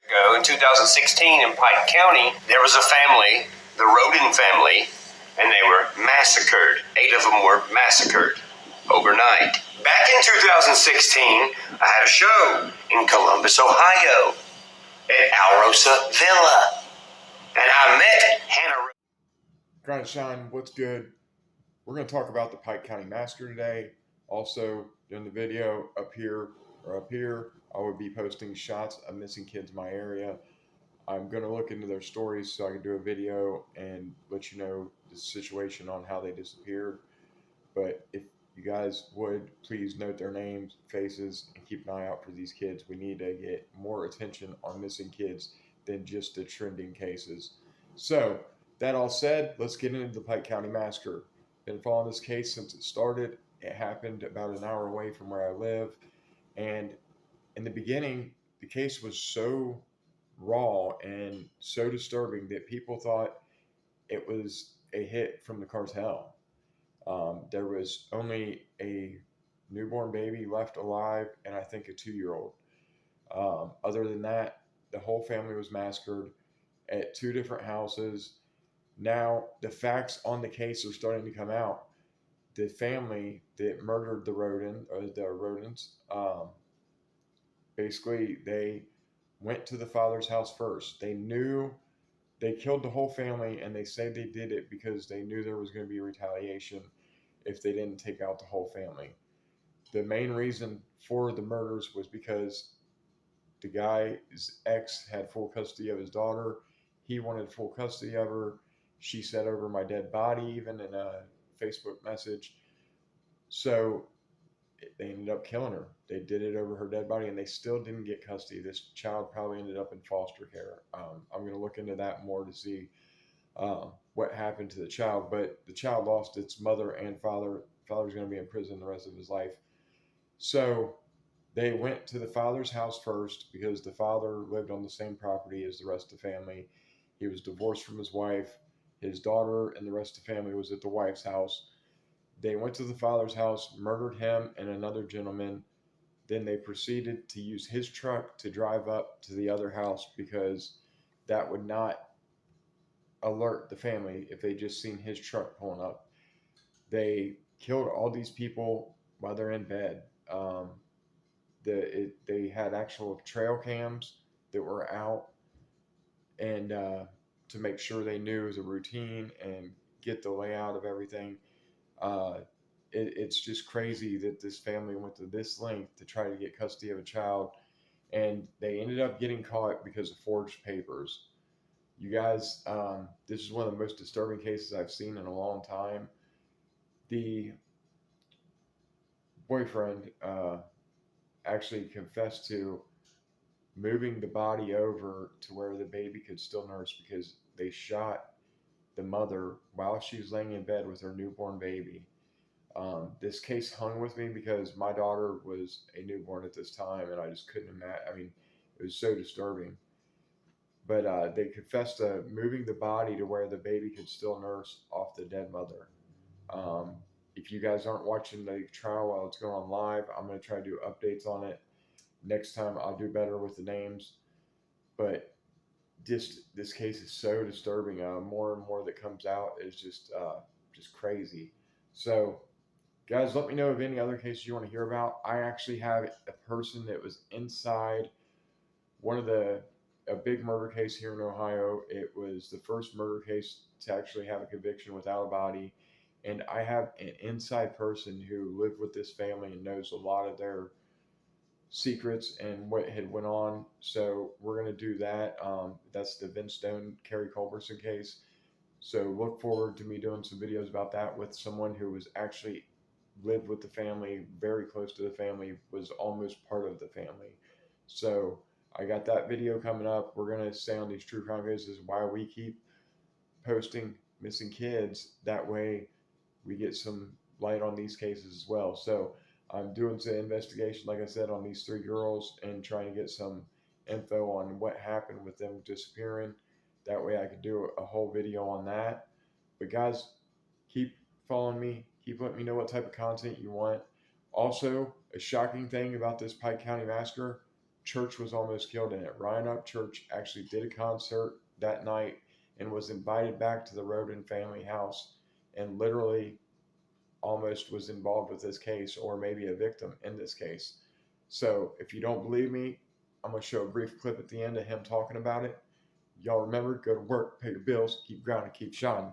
In 2016 in Pike County, there was a family, the Roden family, and they were massacred. 8 of them were massacred overnight. Back in 2016, I had a show in Columbus, Ohio, at Alrosa Villa, and I met Hannah. Grind and Shine, what's good? We're going to talk about the Pike County Massacre today. Also, in the video up here, I will be posting shots of missing kids in my area. I'm going to look into their stories so I can do a video and let you know the situation on how they disappeared. But if you guys would, please note their names, faces, and keep an eye out for these kids. We need to get more attention on missing kids than just the trending cases. So, that all said, let's get into the Pike County Massacre. Been following this case since it started. It happened about an hour away from where I live. And in the beginning, the case was so raw and so disturbing that people thought it was a hit from the cartel. There was only a newborn baby left alive, and I think a 2-year-old. Other than that, the whole family was massacred at 2 different houses. Now, the facts on the case are starting to come out. The family that murdered the rodents, basically, they went to the father's house first. They knew they killed the whole family, and they said they did it because they knew there was going to be retaliation if they didn't take out the whole family. The main reason for the murders was because the guy's ex had full custody of his daughter. He wanted full custody of her. She said over my dead body, even in a Facebook message. So they ended up killing her. They did it over her dead body, and they still didn't get custody. This child probably ended up in foster care. I'm going to look into that more to see what happened to the child. But the child lost its mother and father. Father's going to be in prison the rest of his life. So they went to the father's house first because the father lived on the same property as the rest of the family. He was divorced from his wife. His daughter and the rest of the family was at the wife's house. They went to the father's house, murdered him and another gentleman. Then they proceeded to use his truck to drive up to the other house because that would not alert the family if they just seen his truck pulling up. They killed all these people while they're in bed. They had actual trail cams that were out, and to make sure they knew the routine and get the layout of everything. It's just crazy that this family went to this length to try to get custody of a child, and they ended up getting caught because of forged papers. You guys, this is one of the most disturbing cases I've seen in a long time. The boyfriend actually confessed to moving the body over to where the baby could still nurse because they shot the mother while she was laying in bed with her newborn baby. This case hung with me because my daughter was a newborn at this time, and I just couldn't imagine. I mean, it was so disturbing. But they confessed to moving the body to where the baby could still nurse off the dead mother. Um, if you guys aren't watching the trial while it's going on live, I'm going to try to do updates on it. Next time I'll do better with the names. But this case is so disturbing. More and more that comes out is just crazy. So, guys, let me know of any other cases you want to hear about. I actually have a person that was inside one of a big murder case here in Ohio. It was the first murder case to actually have a conviction without a body. And I have an inside person who lived with this family and knows a lot of their secrets and what had went on. So we're going to do that. That's the Vince Stone, Kerry Culberson case. So look forward to me doing some videos about that with someone who was actually lived with the family, very close to the family, was almost part of the family. So I got that video coming up. We're going to stay on these true crime cases while we keep posting missing kids. That way we get some light on these cases as well. So I'm doing some investigation, like I said, on these 3 girls and trying to get some info on what happened with them disappearing. That way I could do a whole video on that. But guys, keep following me. Keep letting me know what type of content you want. Also, a shocking thing about this Pike County Massacre, Church was almost killed in it. Ryan Upchurch actually did a concert that night and was invited back to the Roden family house and literally almost was involved with this case, or maybe a victim in this case. So if you don't believe me, I'm going to show a brief clip at the end of him talking about it. Y'all remember, go to work, pay your bills, keep grinding, keep shining.